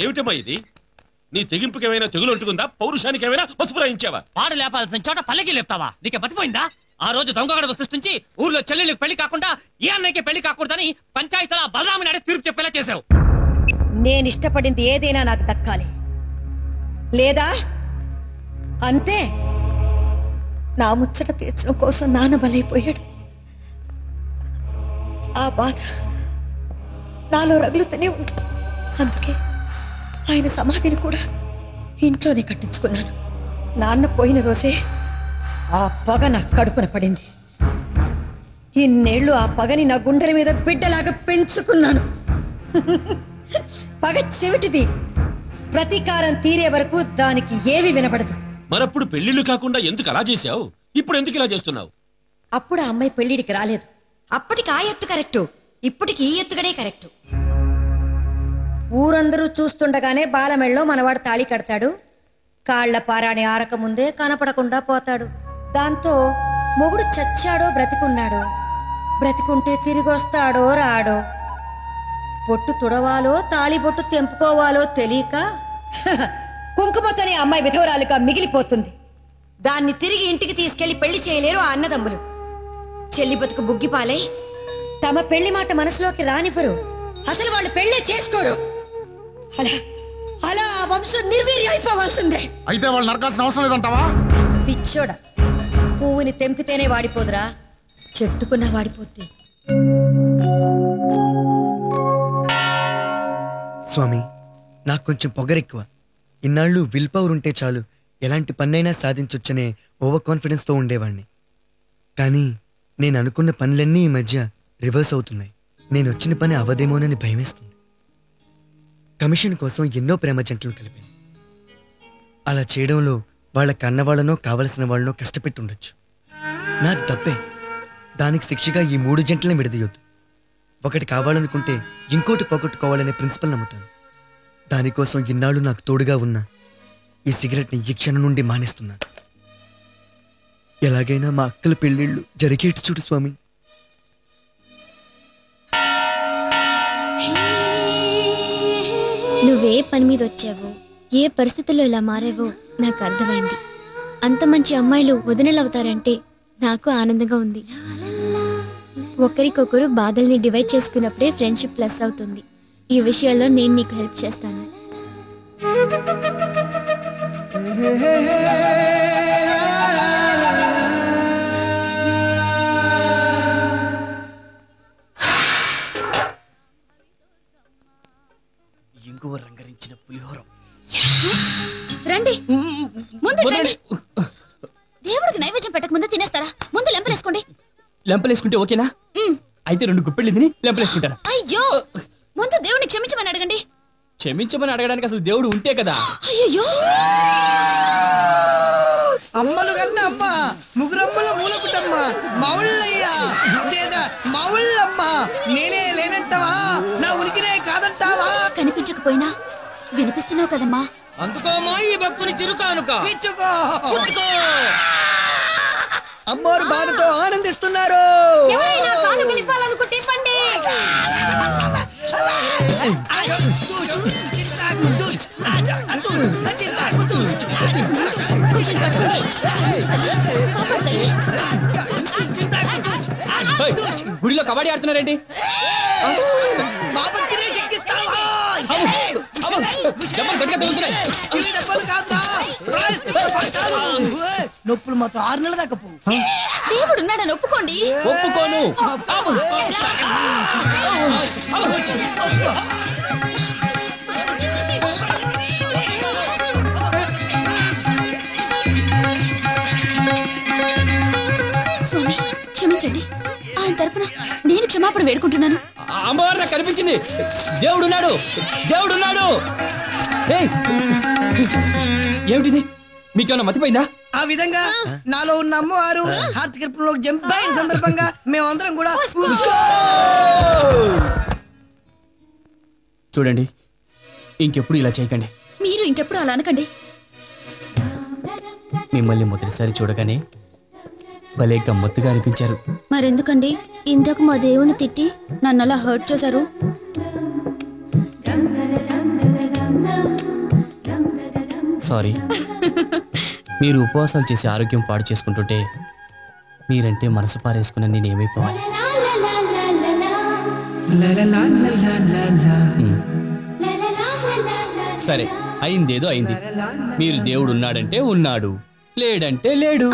ఏమిటమ్మా ఇది? నీ తెగింపుకి ఏమైనా తెగులు అంటుకుందా? పౌరుషానికి ఏమైనా పసుపు రాయించావా? పాడు లేపాల్సిన చోట పల్లకి లేపుతావా? నీకే బతిపోయిందా? ఆ రోజు దొంగగడవ సృష్టించి ఊర్లో చెల్లెళ్ళకి పెళ్లి కాకుండా ఏ అన్నయ్యకి పెళ్లి కాకూడదని పంచాయతీలో బలరామని అడిగి తీర్పు చెప్పేలా చేసావు. నేను ఇష్టపడింది ఏదైనా నాకు దక్కాలి, లేదా అంతే. నా ముచ్చట తీర్చడం కోసం నాన్న బలైపోయాడు. ఆ బాధ నాలో రగులుతూనే ఉంది. అందుకే ఆయన సమాధిని కూడా ఇంట్లోనే కట్టించుకున్నాను. నాన్న పోయిన రోజే ఆ పగ నా కడుపున పడింది. ఇన్నేళ్లు ఆ పగని నా గుండెల మీద బిడ్డలాగా పెంచుకున్నాను. పగ చెవిటిది, ప్రతీకారం తీరే వరకు దానికి ఏవి వినపడదు. మరప్పుడు పెళ్లిళ్ళు కాకుండా ఎందుకు అలా చేశావు? ఇప్పుడు ఎందుకు ఇలా చేస్తున్నావు? అప్పుడు ఆ అమ్మాయి పెళ్లిడికి రాలేదు. అప్పటికి ఆ ఎత్తు కరెక్టు, ఇప్పటికి ఈ ఎత్తుగడే కరెక్టు. ఊరందరూ చూస్తుండగానే బాలమెళ్ళలో మనవాడు తాళి కడతాడు. కాళ్ల పారాణి ఆరకముందే కనపడకుండా పోతాడు. దాంతో మొగుడు చచ్చాడో బ్రతికున్నాడో, బ్రతికుంటే తిరిగి వస్తాడో రాడో, బొట్టు తుడవాలో తాళి బొట్టు తెంపుకోవాలో తెలియక కుంకుమతోనే అమ్మాయి విధవరాలుగా మిగిలిపోతుంది. దాన్ని తిరిగి ఇంటికి తీసుకెళ్లి పెళ్లి చేయలేరు ఆ అన్నదమ్ములు. చెల్లి బతుకు బుగ్గిపాలై తమ పెళ్లి మాట మనసులోకి రానివ్వరు. అసలు వాళ్ళు పెళ్లే చేసుకోరు. అలా అలా ఆ వంశం నిర్వీర్యం అయిపోవాల్సిందే. అయితే వాళ్ళు నరకాల్సిన అవసరం లేదంటావా? పిచ్చోడా, పువ్వుని తెంపితేనే వాడిపోదురా, చెట్టుకున్నా వాడిపోద్ది. స్వామి, నాకు కొంచెం పొగరెక్కువ. ఇన్నాళ్ళు విల్ పవర్ ఉంటే చాలు, ఎలాంటి పన్నైనా సాధించొచ్చనే ఓవర్ కాన్ఫిడెన్స్ తో ఉండేవాణ్ణి. కానీ నేను అనుకున్న పనులన్నీ ఈ మధ్య రివర్స్ అవుతున్నాయి. నేను వచ్చిన పని అవదేమోనని భయమేస్తుంది. కమిషన్ కోసం ఎన్నో ప్రేమ జంటలు కలిపాను. అలా చేయడంలో వాళ్ళ కన్నవాళ్ళనో కావలసిన వాళ్ళనో కష్టపెట్టి ఉండొచ్చు. నాది తప్పే. దానికి శిక్షగా ఈ 3 జంటలను విడదీయొద్దు. ఒకటి కావాలనుకుంటే ఇంకోటి పోగొట్టుకోవాలనే ప్రిన్సిపల్ నమ్ముతాను. దానికోసం ఇన్నాళ్ళు నాకు తోడుగా ఉన్న ఈ సిగరెట్ని ఈ క్షణం నుండి మానేస్తున్నాను. ఎలాగైనా మా అక్కల పెళ్ళిళ్ళు జరిగేటి చూడు స్వామి. నువ్వే పని మీద వచ్చావో, ఏ పరిస్థితుల్లో ఇలా మారావో నాకు అర్థమైంది. అంత మంచి అమ్మాయిలు వదినలవుతారంటే నాకు ఆనందంగా ఉంది. ఒకరికొకరు బాధల్ని డివైడ్ చేసుకున్నప్పుడే ఫ్రెండ్షిప్ ప్లస్ అవుతుంది. ఈ విషయాల్లో నేను నీకు హెల్ప్ చేస్తాను. ఇంగువ రంగరించిన పులిహోరం. రండి, ముందు రండి. దేవుడికి నైవేద్యం పెట్టక ముందు తినేస్తారా? ముందు లెంపలేసుకోండి. లెంపలేసుకుంటే ఓకేనా? అయితే 2 గుప్పెళ్ళు తిని లెంపలేసుకుంటారా? అయ్యో, ముందు దేవుడిని క్షమించమని అడగండి. క్షమించమని అడగడానికి అసలు దేవుడు ఉంటే కదా. అయ్యో, అమ్మలు కన్నా అమ్మ, ముగ్గురమ్మల మూలపుటమ్మ, మౌళ్ళయ్యా చేద మౌళ్ళమ్మ. నేనే లేనంటావా? నా ఉనికినే కాదంటావా? కనిపించకపోయినా వినిపిస్తున్నావు కదమ్మా. అందుకోమా ఈ భక్తుని చిరుకానుక. ఇచ్చుకో. అమ్మవారు బాధతో ఆనందిస్తున్నారు. ఎవరైనా కానుకలు ఇవ్వాలనుకుంటే పండి. గుడిలో కబడ్డీ ఆడుతున్నారేంటి? నొప్పులు మాత్రం 6 నెలల దాకా పోవు. దేవుడు ఉన్నాడని ఒప్పుకోండి. ఒప్పుకోను. స్వామి క్షమించండి. ఆయన తరపున నేను క్షమాపణ వేడుకుంటున్నాను. అమ్మవారు నాకు కనిపించింది. దేవుడున్నాడు, దేవుడున్నాడు. ఏమిటిది? మీకేమన్నా మతిపోయిందా? ఆ విధంగా నాలో ఉన్న అమ్మవారు హార్తికల్పంలోకి జంప్ అయిన సందర్భంగా మేమందరం కూడా చూడండి, ఇంకెప్పుడు ఇలా చేయకండి. మీరు ఇంకెప్పుడు అలా అనకండి. మిమ్మల్ని మొదటిసారి చూడగానే భలే గమ్మత్తుగా అనిపించారు. మరెందుకండి ఇంతకు మా దేవుని తిట్టి నన్ను అలా హర్ట్ చేశారు? సారీ. మీరు ఉపవాసాలు చేసి ఆరోగ్యం పాడు చేసుకుంటుంటే మీరంటే మనసు పారేసుకున్న నేనేమైపోవాలి? సరే, అయిందేదో అయింది. మీరు దేవుడు ఉన్నాడంటే ఉన్నాడు, లేడంటే లేడు.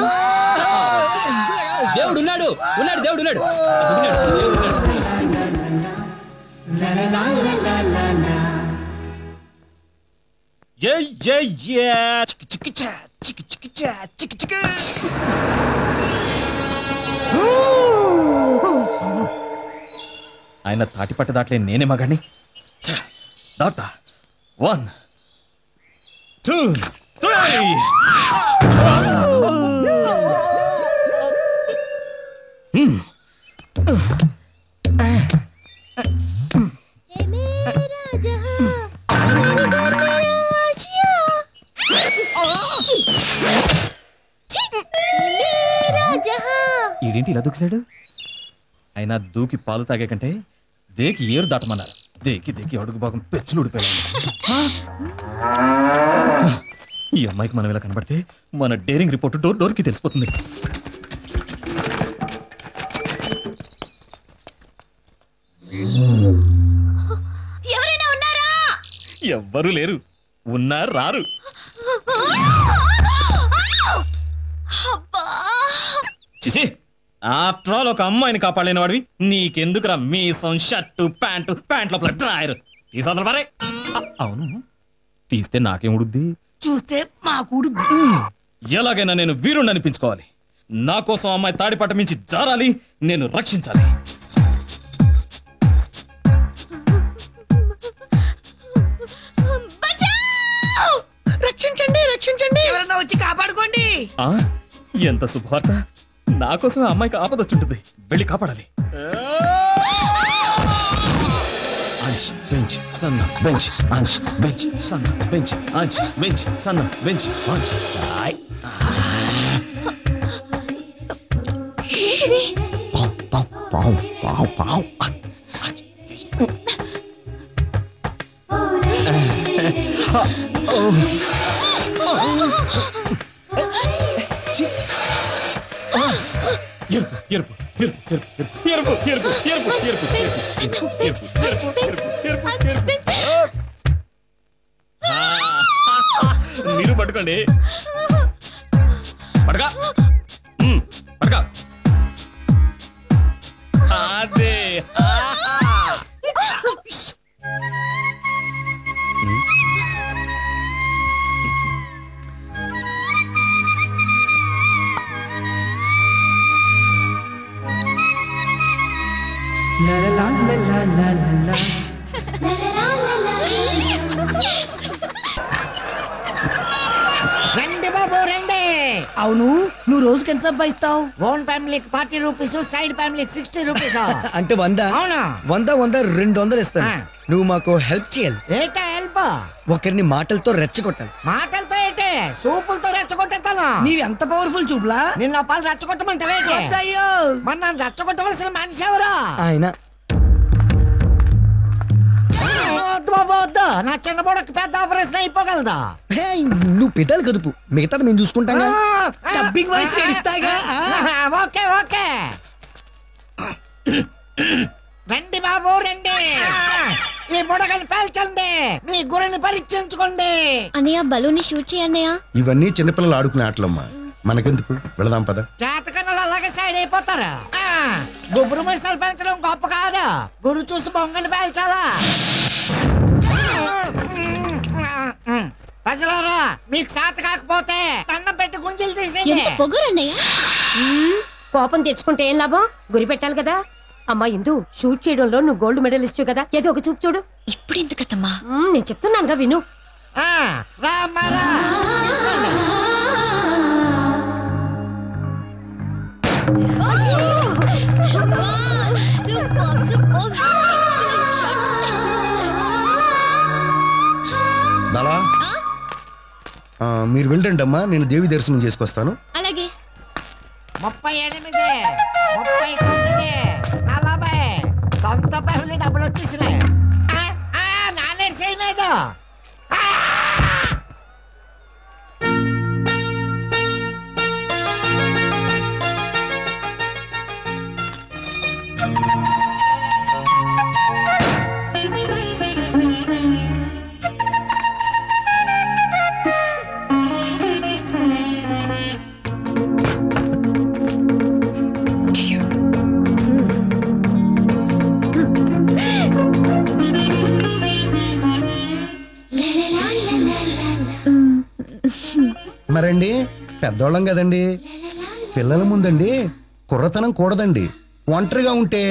దేవుడు ఉన్నాడు, ఉన్నాడు, దేవుడు ఉన్నాడు, దేవుడు ఉన్నాడు. ఆయన తాటి పట్ట దాట్లే నేనే మగాని. దాటా 1 2 3. ఈడేంటి ఇలా దూకిసాడు? అయినా దూకి పాలు తాగే కంటే దేకి ఏరు దాటమన్నారు. దేకి దేకి అడుగు భాగం పెచ్చులు ఊడిపోయాడు. ఈ అమ్మాయికి మనం ఇలా కనబడితే మన డేరింగ్ రిపోర్ట్ డోర్ డోర్కి తెలిసిపోతుంది. ఎవ్వరూ లేరు, ఉన్నారు రారు. చిచి, ఆఫ్టర్ ఆల్ ఒక అమ్మాయిని కాపాడలేని వాడివి నీకెందుకురా మీసం, షర్టు, ప్యాంట్ లోపల డ్రాయర్ తీసా పారే. అవును, తీస్తే నాకేం ఉడుద్ది? చూస్తే మాకు ఎలాగైనా నేను వీరుణ్ణి అనిపించుకోవాలి. నా కోసం అమ్మాయి తాడిపట్ట మించి జారాలి, నేను రక్షించాలి. రక్షించండి, రక్షించండి, ఎవరన్నా వచ్చి కాపాడుకోండి. ఎంత శుభవార్త! నా కోసమే అమ్మాయికి ఆపదొచ్చుంటుంది, వెళ్ళి కాపాడాలి. బెంచ్ సన్న బెంచ్ అంచ్ బెంచ్ సన్న బెంచ్ అంచ్ బెంచ్ సన్న బెంచ్ అంచ్. మీరు పట్టుకోండి, పడగా పడగా. అదే రండి బాబు రండి. అవును, నువ్వు రోజుకి ఎంత సంపాదిస్తావు? ఓన్ ఫ్యామిలీకి 40 రూపీస్, సైడ్ ఫ్యామిలీకి 60 రూపీస్. అంటే 100 అవునా? 100 200 ఇస్తాను. నువ్వు మాకు హెల్ప్ చేయాలి. ఏటా హెల్ప్? ఒకరిని మాటలతో రెచ్చగొట్టాలి. మాటలతో ఏంటే, సూపులతో రెచ్చగొట్టేస్తాను. నీవి ఎంత పవర్ఫుల్ చూపులా? నిన్న పాలు రెచ్చగొట్టమంటావే? అయ్యో, మరి నన్ను రెచ్చగొట్టవలసిన మనిషి ఎవరు? ఆయన. నా చిన్న బోడకి పెద్ద ఆపరేషన్ అయిపోగలదా? నువ్వు పెదాలు కదుపు, మిగతాది మేము చూసుకుంటాం. ఓకే ఓకే, రండి బాబు రండి. ఈ బుడగలు పేల్చండి, మీ గురిని పరీక్షించుకోండి. అన్నయ్య, బలూన్ షూట్ చేయన్నయ్య. ఇవన్నీ చిన్నపిల్లలు ఆడుకునే ఆటలమ్మా, మనకెందుకు, వెళదాం పద. చేతకన్నలు అలాగే సైడ్ అయిపోతారు. గుబురు మీసాలు పెంచడం గొప్ప కాదు, గురు చూసి బొంగని పేల్చాలా. ప్రజలారా, మీకు చేత కాకపోతే దండం పెట్టి గుంజలు తీసేయండి. ఎంత పొగరన్నయ్య. కోపం తెచ్చుకుంటే ఏం లాభం? గురి పెట్టాలి కదా. అమ్మా ఇందు, షూట్ చేయడంలో నువ్వు గోల్డ్ మెడలిస్ట్ కదా, ఏదో ఒక చూపు చూడు. ఇప్పుడు ఎందుకమ్మా? నేను చెప్తున్నానుగా విను. బాలా, మీరు వెళ్ళండి అమ్మా, నేను దేవి దర్శనం చేసుకొస్తాను. అలాగే. 38, 39, 40 సొంత ఫ్యామిలీ డబ్బులు వచ్చేసినాయి. నానే చేయలేదు. మరండి పెద్దోళ్ళం కదండి, పిల్లల ముందండి కుర్రతనం కూడదండి. ఒంటరిగా ఉంటే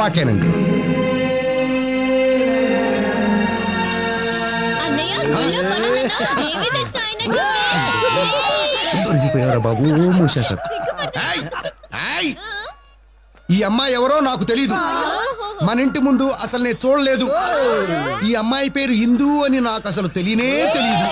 ఓకేనండి. దొరికిపోయారా బాబు, మూసేశారు. ఈ అమ్మాయి ఎవరో నాకు తెలీదు. మన ఇంటి ముందు అసలు నేను చూడలేదు. ఈ అమ్మాయి పేరు ఇందు అని నాకు అసలు తెలియనే తెలియదు.